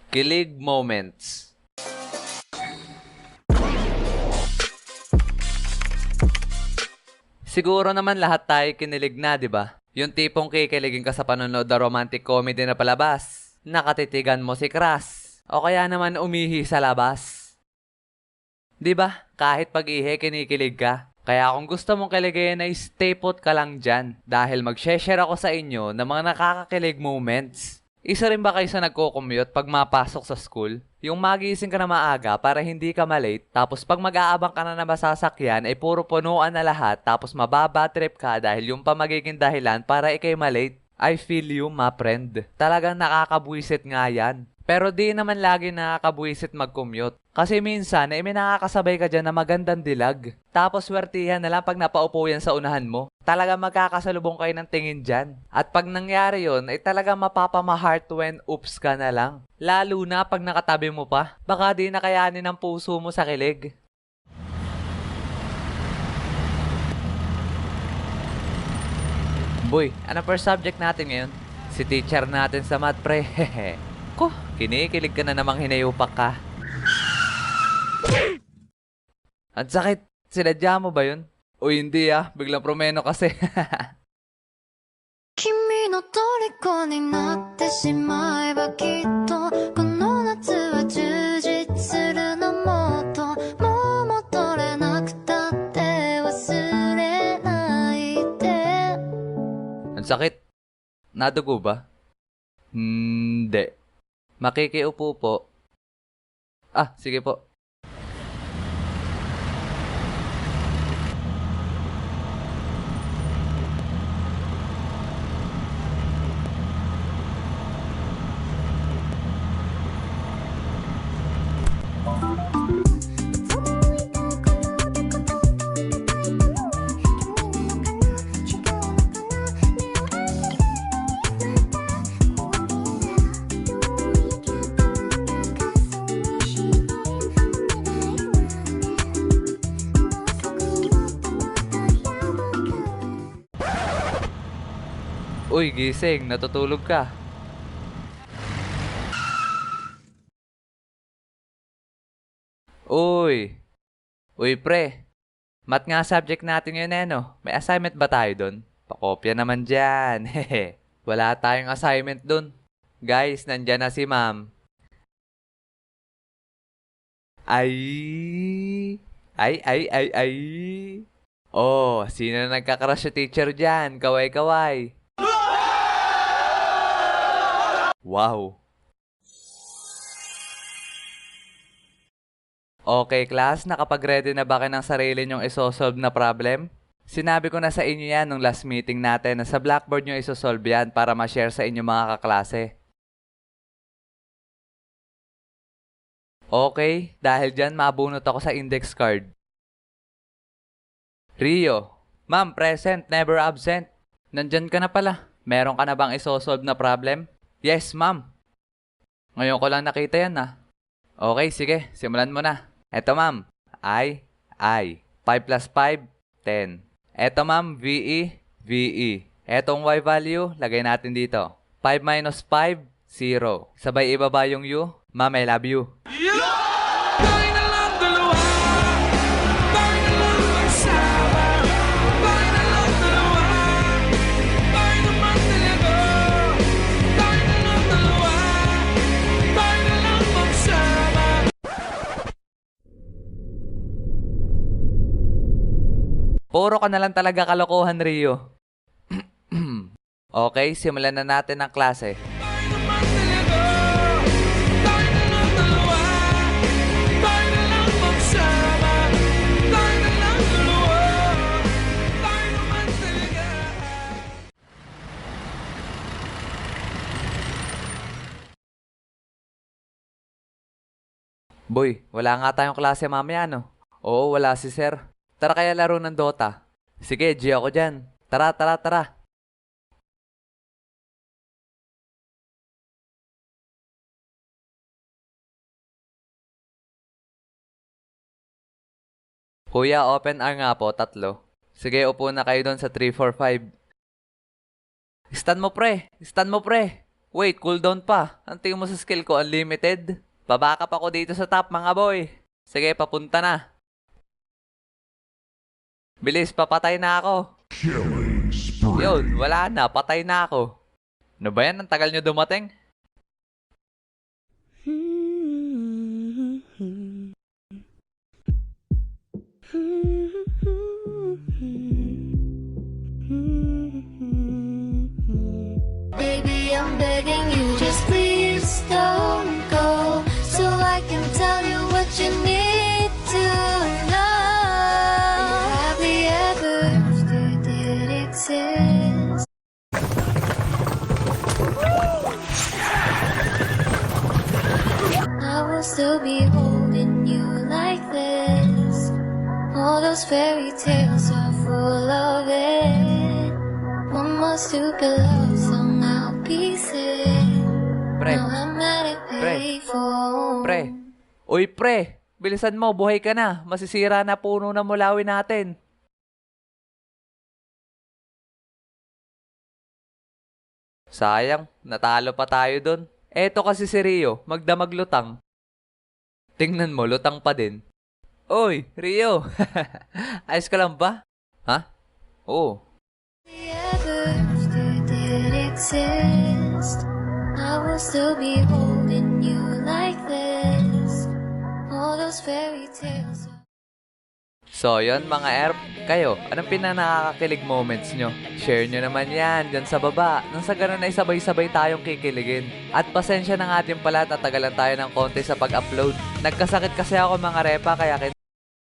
Kilig moments. Siguro naman lahat tayo kinilig na, di ba? Yung tipong kikiligin ka sa panonood na romantic comedy na palabas. Nakatitigan mo si crush. O kaya naman umihi sa labas. Di ba? Kahit pag-ihi, kinikilig ka. Kaya kung gusto mong kiligin ay stay put ka lang dyan. Dahil mag-share ako sa inyo ng mga nakakakilig moments. Isa rin ba kayo sa nagko-commute pag mapasok sa school? Yung magising ka na maaga para hindi ka malate, tapos pag mag-aabang ka na na masasakyan ay puro punuan na lahat, tapos mababa trip ka dahil yung pa magiging dahilan para ikay malate. I feel you, ma friend. Talagang nakakabwisit nga yan. Pero di naman lagi nakakabwisit mag-commute. Kasi minsan, may nakakasabay ka dyan na magandang dilag. Tapos swertihan na lang pag napaupo yan sa unahan mo. Talaga magkakasalubong kayo ng tingin dyan. At pag nangyari yon ay talaga mapapama-heart when oops ka na lang. Lalo na pag nakatabi mo pa. Baka di nakayanin ang puso mo sa kilig. Boy, ano first subject natin ngayon? Si teacher natin sa math pre. Hehe. Ko, kinikilig ka na namang hinayupak ka. Ang sakit. Sinadya mo ba yun? O hindi biglang promeno kasi. 君の虜になってしまえばきっとこの夏は充実するのもっともう戻れなくたって忘れないで Ang sakit. Nadugo ba? Hindi. Makikiupo po. Sige po. Uy, gising. Natutulog ka. Uy. Uy, pre. Math nga subject natin ngayon no? May assignment ba tayo dun? Pakopya naman dyan. Hehe. Wala tayong assignment dun. Guys, nandyan na si ma'am. Ay. Ay. Oh, sino na nagkakrush sa teacher dyan? Kaway-kaway. Wow. Okay, class, nakapag-ready na ba kayo ng sarili nyong isosolve na problem? Sinabi ko na sa inyo yan nung last meeting natin na sa Blackboard nyo isosolve yan para ma-share sa inyo mga kaklase. Okay, dahil dyan mabunot ako sa index card. Rio, ma'am, present, never absent. Nandyan ka na pala. Meron ka na bang isosolve na problem? Yes, ma'am. Ngayon ko lang nakita yan Okay, sige, simulan mo na. Eto ma'am, I. 5 plus 5, 10. Eto ma'am, VE. Etong Y value, lagay natin dito. 5 minus 5, 0. Sabay ibaba yung U. Ma'am, I love you. Puro ka na lang talaga kalokohan, Rio. Okay, simulan na natin ang klase. Boy, wala nga tayong klase mamaya, no? Oo, wala si sir. Tara kaya laro ng Dota. Sige, G ako dyan. Tara. Kuya, open R nga po, 3. Sige, upo na kayo doon sa 3, 4, 5. Stun mo, pre. Stun mo, pre. Wait, cooldown pa. Ang tingin mo sa skill ko, unlimited? Babackup ako dito sa top, mga boy. Sige, papunta na. Bilis, papatay na ako. Yun, wala na. Patay na ako. Ano ba yan? Ang tagal nyo dumating? Baby, I'm begging you, just please don't go, so I can tell you what you need to know. Have we ever did exist? I will still be holding you like this. All those fairy tales are full of it. One more stupid love song, I'll be sick. Pre, Now I'm at it payphone. pre. Uy, pre. Bilisan mo, buhay ka na. Masisira na puno na mulawin natin. Sayang, natalo pa tayo dun. Eto kasi si Rio, magdamag lutang. Tingnan mo, lutang pa din. Oy, Rio! Ayos ka lang ba? Ha? Oo. We ever did exist, I will still be holding you like this. All those fairy tales. So, yon mga ERP, kayo, anong pinanakakakilig moments nyo? Share nyo naman yan dyan sa baba. Nang sa ganun ay sabay-sabay tayong kikiligin. At pasensya na nga ating pala, tatagalan tayo ng konti sa pag-upload. Nagkasakit kasi ako mga repa, kaya